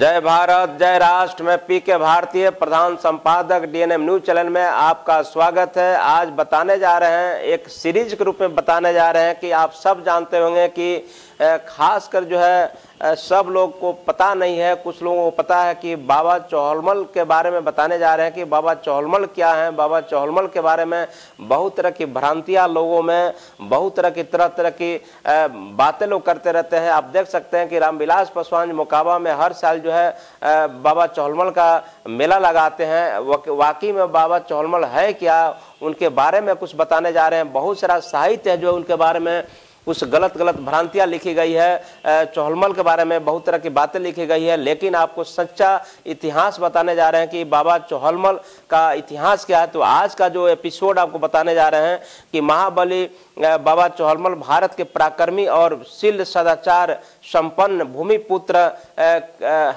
जय भारत, जय राष्ट्र। मैं पीके भारतीय, प्रधान संपादक डीएनएम न्यूज चैनल में आपका स्वागत है। आज बताने जा रहे हैं, एक सीरीज के रूप में बताने जा रहे हैं कि आप सब जानते होंगे कि खासकर जो है सब लोग को पता नहीं है, कुछ लोगों को पता है कि बाबा चौहलमल के बारे में बताने जा रहे हैं कि बाबा चौहलमल क्या है। बाबा चौहलमल के बारे में बहुत तरह की भ्रांतियां लोगों में, बहुत तरह की बातें लोग करते रहते हैं। आप देख सकते हैं कि रामविलास पासवान मोकाबा में हर साल जो है बाबा चौहलमल का मेला लगाते हैं। वाकई में बाबा चौहलमल है क्या, उनके बारे में कुछ बताने जा रहे हैं। बहुत सारा साहित्य है जो उनके बारे में कुछ गलत भ्रांतियां लिखी गई है। चौहलमल के बारे में बहुत तरह की बातें लिखी गई है, लेकिन आपको सच्चा इतिहास बताने जा रहे हैं कि बाबा चौहलमल का इतिहास क्या है। तो आज का जो एपिसोड आपको बताने जा रहे हैं कि महाबली बाबा चौहलमल भारत के पराक्रमी और शील सदाचार संपन्न भूमिपुत्र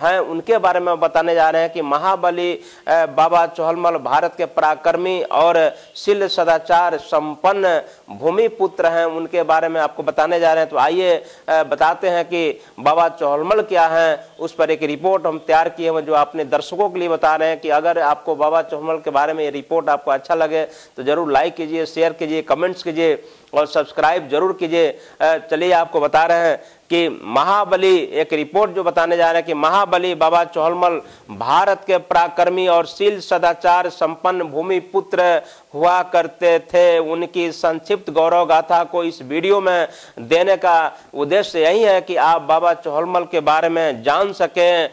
हैं, उनके बारे में बताने जा रहे हैं कि महाबली बाबा चौहलमल भारत के पराक्रमी और शील सदाचार संपन्न भूमिपुत्र हैं, उनके बारे में आपको बताने जा रहे हैं। तो आइए बताते हैं कि बाबा चौहलमल क्या है। उस पर एक रिपोर्ट हम तैयार किए हैं जो अपने दर्शकों के लिए बता रहे हैं कि अगर आपको बाबा चौहलमल के बारे में ये रिपोर्ट आपको अच्छा लगे तो जरूर लाइक कीजिए, शेयर कीजिए, कमेंट्स कीजिए और सब्सक्राइब जरूर कीजिए। चलिए आपको बता रहे हैं कि महाबली, एक रिपोर्ट जो बताने जा रहे हैं कि महाबली बाबा चौहलमल भारत के पराक्रमी और शील सदाचार संपन्न भूमिपुत्र हुआ करते थे। उनकी संक्षिप्त गौरव गाथा को इस वीडियो में देने का उद्देश्य यही है कि आप बाबा चौहलमल के बारे में जान सकें।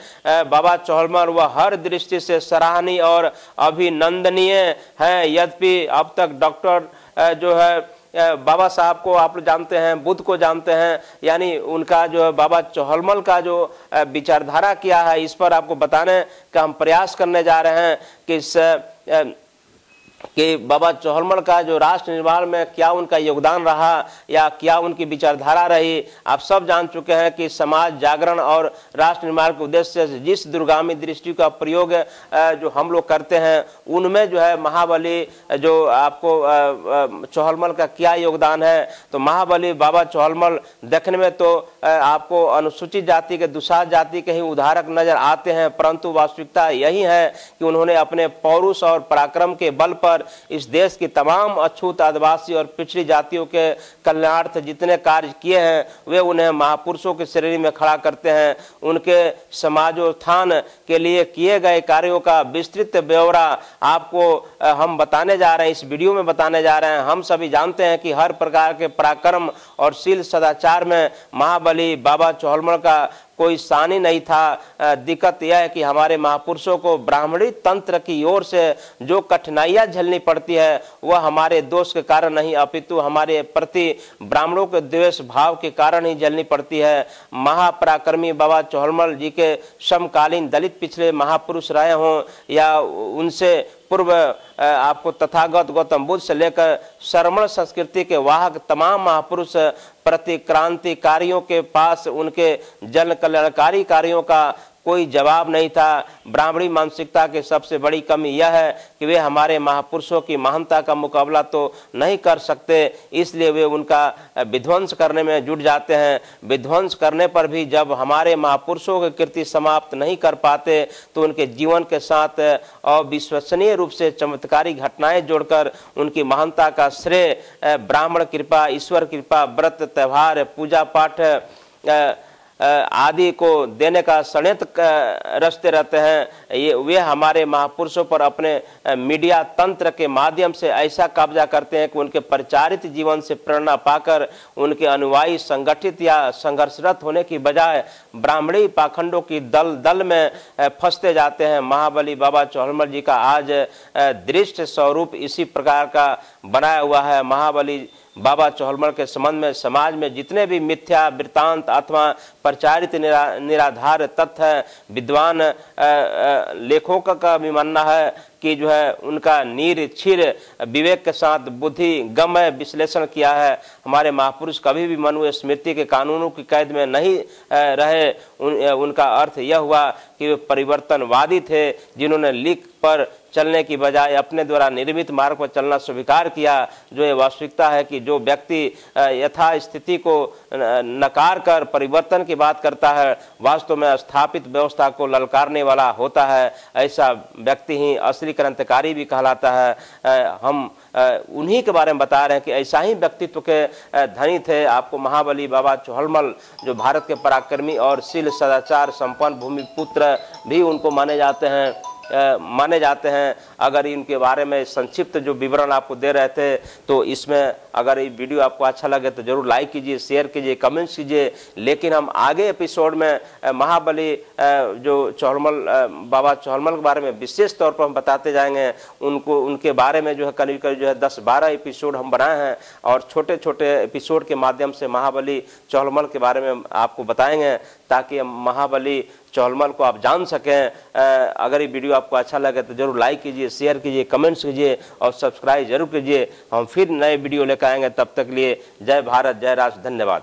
बाबा चौहलमल वह हर दृष्टि से सराहनीय और अभिनंदनीय है। यद्यपि अब तक डॉक्टर जो है बाबा साहब को आप लोग जानते हैं, बुद्ध को जानते हैं, यानी उनका जो बाबा चौहलमल का जो विचारधारा क्या है, इस पर आपको बताने का हम प्रयास करने जा रहे हैं कि बाबा चौहलमल का जो राष्ट्र निर्माण में क्या उनका योगदान रहा या क्या उनकी विचारधारा रही। आप सब जान चुके हैं कि समाज जागरण और राष्ट्र निर्माण के उद्देश्य से जिस दूरगामी दृष्टि का प्रयोग जो हम लोग करते हैं, उनमें जो है महाबली जो आपको चौहलमल का क्या योगदान है। तो महाबली बाबा चौहलमल देखने में तो आपको अनुसूचित जाति के, दुसाध जाति के ही उदाहरक नजर आते हैं, परंतु वास्तविकता यही है कि उन्होंने अपने पौरुष और पराक्रम के बल पर इस देश की तमाम अछूत आदिवासी और पिछड़ी जातियों के कल्याणार्थ जितने कार्य किए हैं वे उन्हें महापुरुषों की श्रेणी में खड़ा करते हैं। उनके समाजोत्थान के लिए किए गए कार्यों का विस्तृत ब्यौरा आपको हम बताने जा रहे हैं, इस वीडियो में बताने जा रहे हैं। हम सभी जानते हैं कि हर प्रकार के पराक्रम और शील सदाचार में महाबली बाबा चौहलमल का कोई सानी नहीं था। दिक्कत यह है कि हमारे महापुरुषों को ब्राह्मणी तंत्र की ओर से जो कठिनाइयां झेलनी पड़ती है वह हमारे दोष के कारण नहीं, अपितु हमारे प्रति ब्राह्मणों के द्वेष भाव के कारण ही झेलनी पड़ती है। महापराक्रमी बाबा चौहलमल जी के समकालीन दलित पिछड़े महापुरुष रहे हों या उनसे पूर्व आपको तथागत गौतम बुद्ध से लेकर श्रमण संस्कृति के वाहक तमाम महापुरुष प्रतिक्रांतिकारियों के पास उनके जन कल्याणकारी कार्यों का कोई जवाब नहीं था। ब्राह्मणी मानसिकता की सबसे बड़ी कमी यह है कि वे हमारे महापुरुषों की महानता का मुकाबला तो नहीं कर सकते, इसलिए वे उनका विध्वंस करने में जुट जाते हैं। विध्वंस करने पर भी जब हमारे महापुरुषों की कृति समाप्त नहीं कर पाते तो उनके जीवन के साथ अविश्वसनीय रूप से चमत्कारी घटनाएं जोड़कर उनकी महानता का श्रेय ब्राह्मण कृपा, ईश्वर कृपा, व्रत, त्यौहार, पूजा पाठ आदि को देने का षड्यंत्र रचते रहते हैं। ये वे हमारे महापुरुषों पर अपने मीडिया तंत्र के माध्यम से ऐसा कब्जा करते हैं कि उनके परिचारित जीवन से प्रेरणा पाकर उनके अनुयायी संगठित या संघर्षरत होने की बजाय ब्राह्मणी पाखंडों की दल में फंसते जाते हैं। महाबली बाबा चौहलमल जी का आज दृष्ट स्वरूप इसी प्रकार का बनाया हुआ है। महाबली बाबा चौहलमल के संबंध में समाज में जितने भी मिथ्या वृत्तांत अथवा प्रचारित निराधार तथ्य विद्वान लेखकों का भी मानना है कि जो है उनका निरक्षीर विवेक के साथ बुद्धि गम्य विश्लेषण किया है। हमारे महापुरुष कभी भी मनुस्मृति के कानूनों की कैद में नहीं रहे। उनका अर्थ यह हुआ कि वे परिवर्तनवादी थे जिन्होंने लिख पर चलने की बजाय अपने द्वारा निर्मित मार्ग पर चलना स्वीकार किया। जो ये वास्तविकता है कि जो व्यक्ति यथास्थिति को नकार कर परिवर्तन की बात करता है, वास्तव में स्थापित व्यवस्था को ललकारने वाला होता है। ऐसा व्यक्ति ही असली क्रांतिकारी भी कहलाता है। हम उन्हीं के बारे में बता रहे हैं कि ऐसा ही व्यक्तित्व के धनी थे आपको महाबली बाबा चौहलमल, जो भारत के पराक्रमी और शील सदाचार संपन्न भूमिपुत्र भी उनको माने जाते हैं। अगर इनके बारे में संक्षिप्त जो विवरण आपको दे रहे थे, तो इसमें अगर ये वीडियो आपको अच्छा लगे तो जरूर लाइक कीजिए, शेयर कीजिए, कमेंट्स कीजिए। लेकिन हम आगे एपिसोड में महाबली जो चौहलमल बाबा चौहलमल के बारे में विशेष तौर पर हम बताते जाएंगे। उनके बारे में जो है करीब जो है 10-12 एपिसोड हम बनाए हैं और छोटे छोटे एपिसोड के माध्यम से महाबली चौहलमल के बारे में आपको बताएंगे, ताकि महाबली चौहलमल को आप जान सकें। अगर ये वीडियो आपको अच्छा लगे तो जरूर लाइक कीजिए, शेयर कीजिए, कमेंट्स कीजिए और सब्सक्राइब जरूर कीजिए। हम फिर नए वीडियो लेकर आएंगे। तब तक लिए जय भारत, जय राष्ट्र, धन्यवाद।